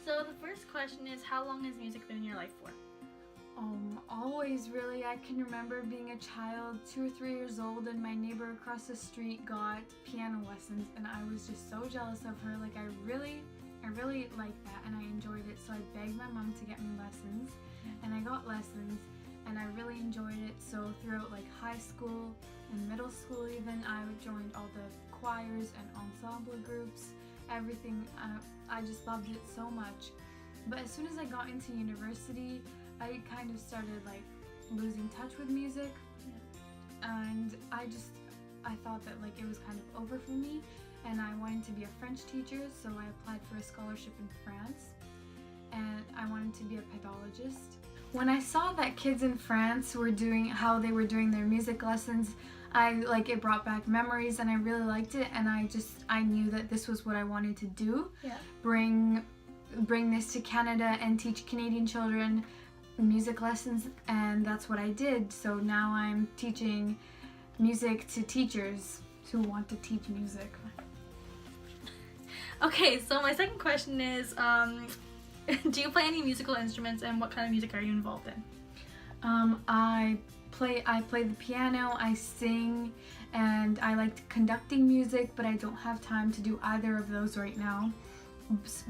So the first question is, how long has music been in your life for? Always really. I can remember being a child, 2 or 3 years old, and my neighbor across the street got piano lessons, and I was just so jealous of her. Like I really liked that, and I enjoyed it. So I begged my mom to get me lessons, and I got lessons, and I really enjoyed it. So throughout like high school and middle school even, I joined all the choirs and ensemble groups, everything. I just loved it so much. But as soon as I got into university, I kind of started like losing touch with music, and I thought that like it was kind of over for me, and I wanted to be a French teacher, so I applied for a scholarship in France, and I wanted to be a pedologist. When I saw that kids in France were doing how they were doing their music lessons, it brought back memories, and I really liked it, and I knew that this was what I wanted to do. Yeah. Bring this to Canada and teach Canadian children music lessons, and that's what I did. So now I'm teaching music to teachers who want to teach music. Okay, so my second question is, do you play any musical instruments, and what kind of music are you involved in? I play the piano, I sing, and I like conducting music, but I don't have time to do either of those right now.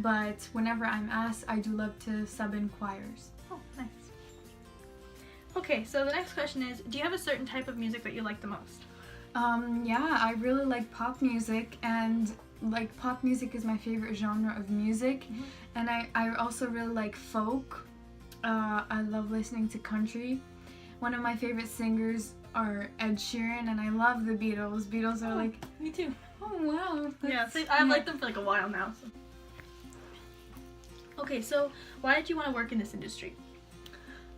But whenever I'm asked, I do love to sub in choirs. Oh, nice. Okay, so the next question is, do you have a certain type of music that you like the most? Yeah, I really like pop music, and like pop music is my favorite genre of music. And I also really like folk. I love listening to country. One of my favorite singers are Ed Sheeran, and I love the Beatles. Beatles are like... Me too. Oh wow. Yeah, so I've liked them for like a while now. So. Okay, so why did you want to work in this industry?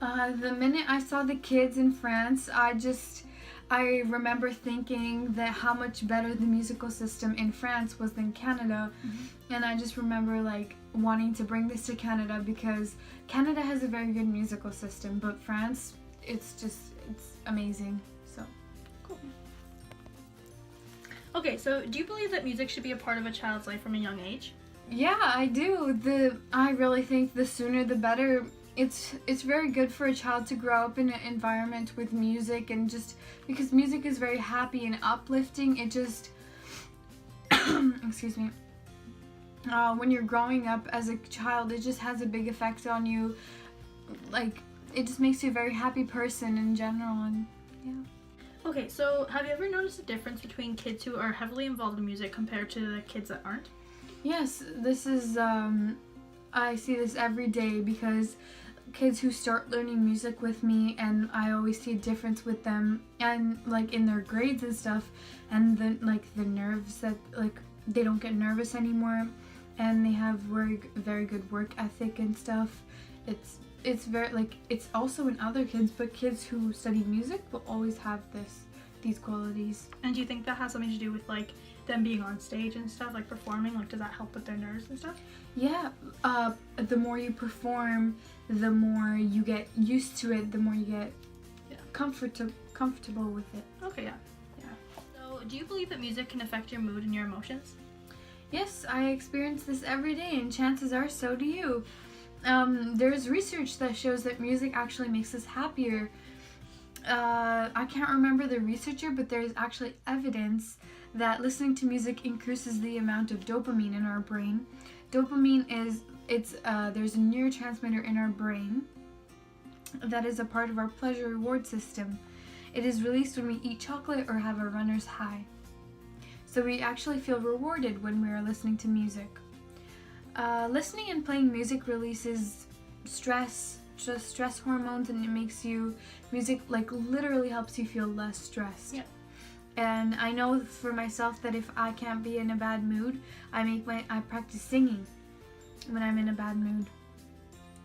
The minute I saw the kids in France, I remember thinking that how much better the musical system in France was than Canada. And I just remember like wanting to bring this to Canada, because Canada has a very good musical system, but France, it's amazing. So cool. Okay, so do you believe that music should be a part of a child's life from a young age? Yeah, I do. I really think the sooner the better. It's very good for a child to grow up in an environment with music, and just because music is very happy and uplifting, it just excuse me. When you're growing up as a child, it just has a big effect on you. Like it just makes you a very happy person in general, and yeah. Okay, so have you ever noticed a difference between kids who are heavily involved in music compared to the kids that aren't? Yes, this is I see this every day, because kids who start learning music with me, and I always see a difference with them, and like in their grades and stuff, and then like the nerves that like they don't get nervous anymore, and they have very good work ethic and stuff. It's very like it's also in other kids, but kids who study music will always have these qualities. And do you think that has something to do with like them being on stage and stuff, like performing? Like does that help with their nerves and stuff? Yeah, the more you perform, the more you get used to it, the more you get comfortable with it. Okay, yeah. So do you believe that music can affect your mood and your emotions? Yes, I experience this every day, and chances are so do you. There's research that shows that music actually makes us happier. I can't remember the researcher, but there's actually evidence that listening to music increases the amount of dopamine in our brain. Dopamine there's a neurotransmitter in our brain that is a part of our pleasure reward system. It is released when we eat chocolate or have a runner's high. So we actually feel rewarded when we are listening to music. Listening and playing music releases stress hormones, and music like literally helps you feel less stressed. Yeah. And I know for myself that if I can't be in a bad mood, I practice singing when I'm in a bad mood.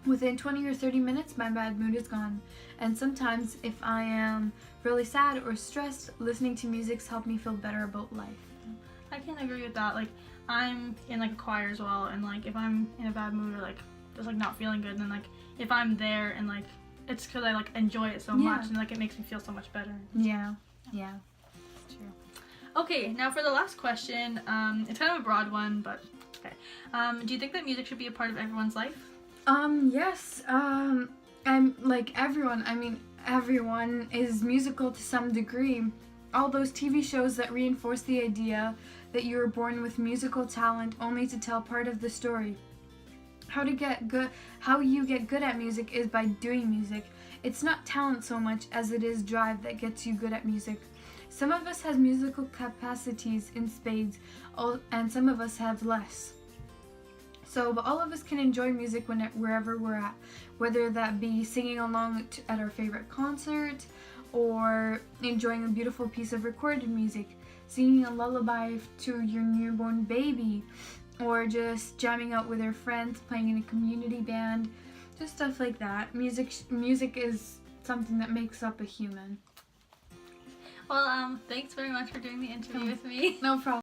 Within 20 or 30 minutes, my bad mood is gone. And sometimes if I am really sad or stressed, listening to music's helped me feel better about life. I can agree with that. Like I'm in like a choir as well, and like if I'm in a bad mood or like just like not feeling good, then like if I'm there and like it's because I like enjoy it so much, and like it makes me feel so much better. Yeah. It's true. Okay, now for the last question, it's kind of a broad one, but Okay. Do you think that music should be a part of everyone's life? Yes. I'm like everyone. I mean, everyone is musical to some degree. All those TV shows that reinforce the idea that you were born with musical talent only to tell part of the story. How you get good at music is by doing music. It's not talent so much as it is drive that gets you good at music. Some of us has musical capacities in spades, and some of us have less. So, but all of us can enjoy music wherever we're at, whether that be singing along at our favorite concert, or enjoying a beautiful piece of recorded music, singing a lullaby to your newborn baby, or just jamming out with your friends, playing in a community band, just stuff like that. Music is something that makes up a human. Well, thanks very much for doing the interview with me. No problem.